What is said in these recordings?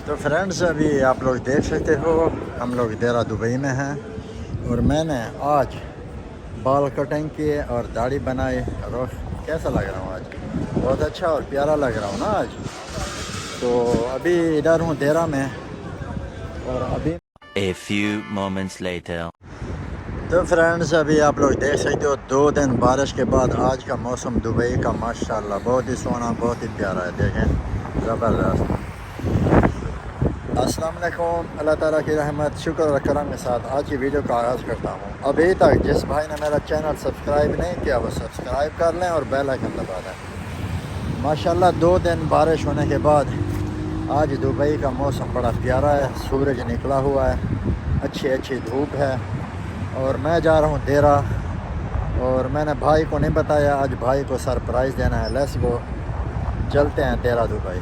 तो फ्रेंड्स अभी आप लोग देख सकते हो हम लोग डेरह दुबई में हैं और मैंने आज बाल कटिंग किए और दाढ़ी बनाई और कैसा लग रहा हूँ आज? बहुत अच्छा और प्यारा लग रहा हूँ ना आज। तो अभी इधर हूँ डेरह में और अभी A few moments later. तो फ्रेंड्स अभी आप लोग देख सकते हो 2 दिन बारिश के बाद आज का मौसम दुबई का माशाल्लाह बहुत ही सोना बहुत ही प्यारा है। देखें ज़बरदस्त। अस्सलाम वालेकुम। अल्लाह ताला की रहमत शुक्र और करम के साथ आज की वीडियो का आगाज़ करता हूँ। अभी तक जिस भाई ने मेरा चैनल सब्सक्राइब नहीं किया वो सब्सक्राइब कर लें और बेल आइकन दबा दें। माशाल्लाह 2 दिन बारिश होने के बाद आज दुबई का मौसम बड़ा प्यारा है। सूरज निकला हुआ है, अच्छी धूप है और मैं जा रहा हूँ डेरह और मैंने भाई को नहीं बताया, आज भाई को सरप्राइज़ देना है। लेट्स गो, चलते हैं डेरह दुबई।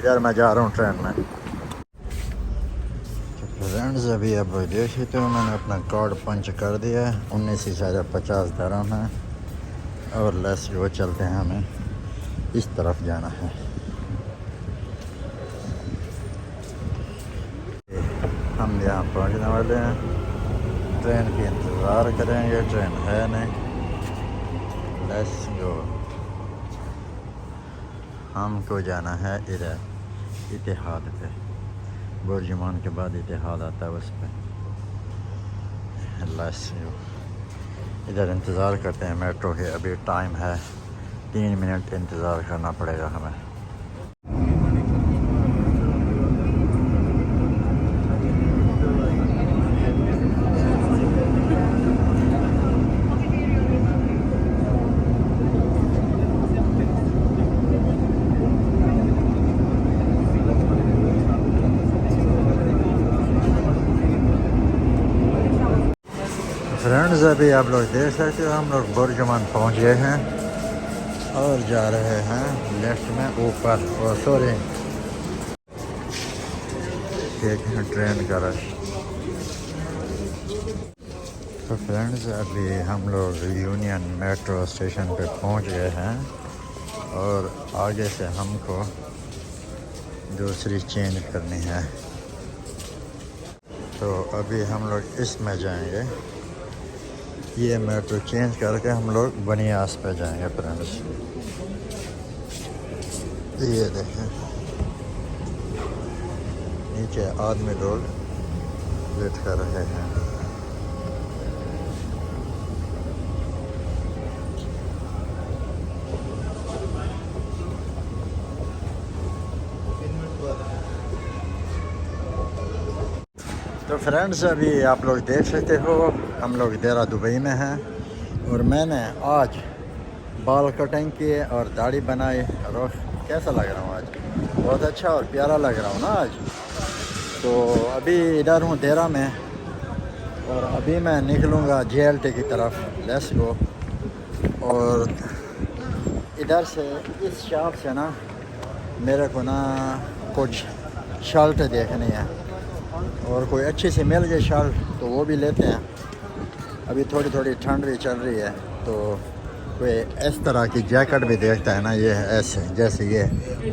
इधर मैं जा रहा हूँ ट्रेन में। तो फ्रेंड्स अभी अब देख सकते हो मैंने अपना कार्ड पंच कर दिया है, 19,50 दिरहम है और लेट्स गो चलते हैं, हमें इस तरफ जाना है। हम यहाँ पहुँचने वाले हैं, ट्रेन की इंतज़ार करेंगे, ट्रेन है नहीं। लेट्स गो, हमको जाना है इधर इतिहाद पे, बुर्जुमान के बाद इतिहाद आता है उस पर। लेट्स गो, इधर इंतज़ार करते हैं मेट्रो के। अभी टाइम है 3 मिनट इंतज़ार करना पड़ेगा हमें। फ्रेंड्स अभी आप लोग देख सकते हो हम लोग बुर्जुमान पहुंच गए हैं और जा रहे हैं लेफ्ट में ऊपर। और सॉरी, एक है ट्रेन का रश। तो फ्रेंड्स अभी हम लोग यूनियन मेट्रो स्टेशन पे पहुंच गए हैं और आगे से हमको दूसरी चेंज करनी है। तो अभी हम लोग इसमें जाएंगे, ये मेट्रो चेंज करके हम लोग बनियास पे जाएंगे फ्रेंड्स। ये देखें नीचे आदमी लोग वेट कर रहे हैं। तो फ्रेंड्स अभी आप लोग देख सकते हो हम लोग डेरह दुबई में हैं और मैंने आज बाल कटिंग किए और दाढ़ी बनाई और कैसा लग रहा हूँ आज? बहुत अच्छा और प्यारा लग रहा हूँ ना आज। तो अभी इधर हूँ डेरह में और अभी मैं निकलूँगा JLT की तरफ। Let's go. और इधर से इस शॉप से ना मेरे को ना कुछ शर्ट देखनी है और कोई अच्छी सी मिल गई शर्ट तो वो भी लेते हैं। अभी थोड़ी ठंड भी चल रही है तो कोई इस तरह की जैकेट भी देखता है ना, ये ऐसे जैसे ये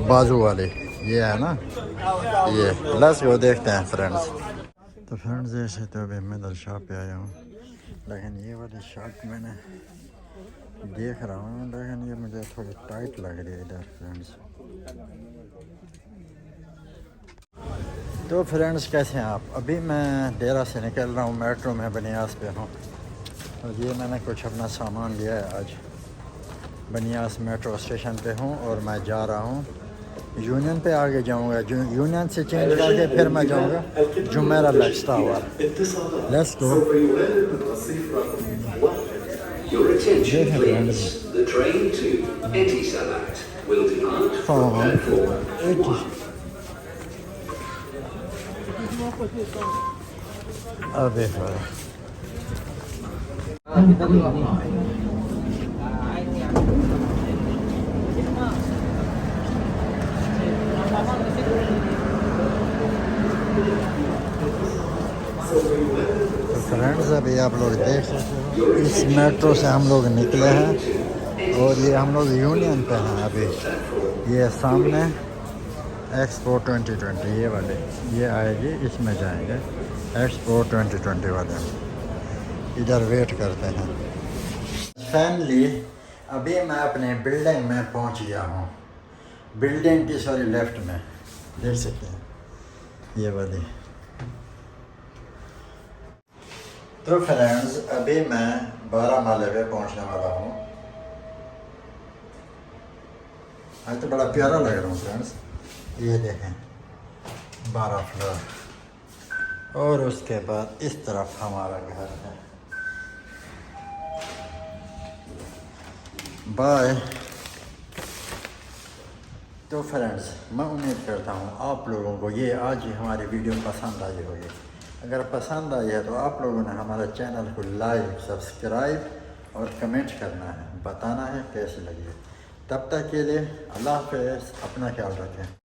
बाजू वाली ये है ना, ये लेट्स गो देखते हैं फ्रेंड्स। तो फ्रेंड्स ऐसे तो अभी मैं शॉप पे आया हूँ, लेकिन ये वाली शर्ट मैंने देख रहा हूँ लेकिन ये मुझे थोड़ी टाइट लग रही है इधर फ्रेंड्स। तो फ्रेंड्स कैसे हैं आप? अभी मैं डेरह से निकल रहा हूँ, मेट्रो में बनियास पे हूँ और ये मैंने कुछ अपना सामान लिया है। आज बनियास मेट्रो स्टेशन पे हूँ और मैं जा रहा हूँ यूनियन पे, आगे जाऊँगा यूनियन से चेंज करके फिर मैं जाऊँगा Jumeirah lakes tower. Let's go. अबे फ्रेंड्स अभी आप लोग देख सकते हो इस मेट्रो से हम लोग निकले हैं और ये हम लोग यूनियन पे हैं अभी। ये सामने एक्सपो 2020 ये वाले ये आएगी, इसमें जाएंगे एक्सपो 2020 वाले। इधर वेट करते हैं। फैमिली अभी मैं अपने बिल्डिंग में पहुंच गया हूँ। बिल्डिंग की सॉरी लेफ्ट में देख सकते हैं ये वाली। तो फ्रेंड्स अभी मैं 12 माले पे पहुंचने वाला हूँ। आज तो बड़ा प्यारा लग रहा हूँ फ्रेंड्स। ये देखें 12 फ्लोर और उसके बाद इस तरफ हमारा घर है। बाय। तो फ्रेंड्स मैं उम्मीद करता हूँ आप लोगों को ये आज ही हमारी वीडियो पसंद आई होगी। अगर पसंद आई है तो आप लोगों ने हमारे चैनल को लाइक सब्सक्राइब और कमेंट करना है, बताना है कैसी लगी है। तब तक के लिए अल्लाह हाफ़िज़, अपना ख्याल रखें।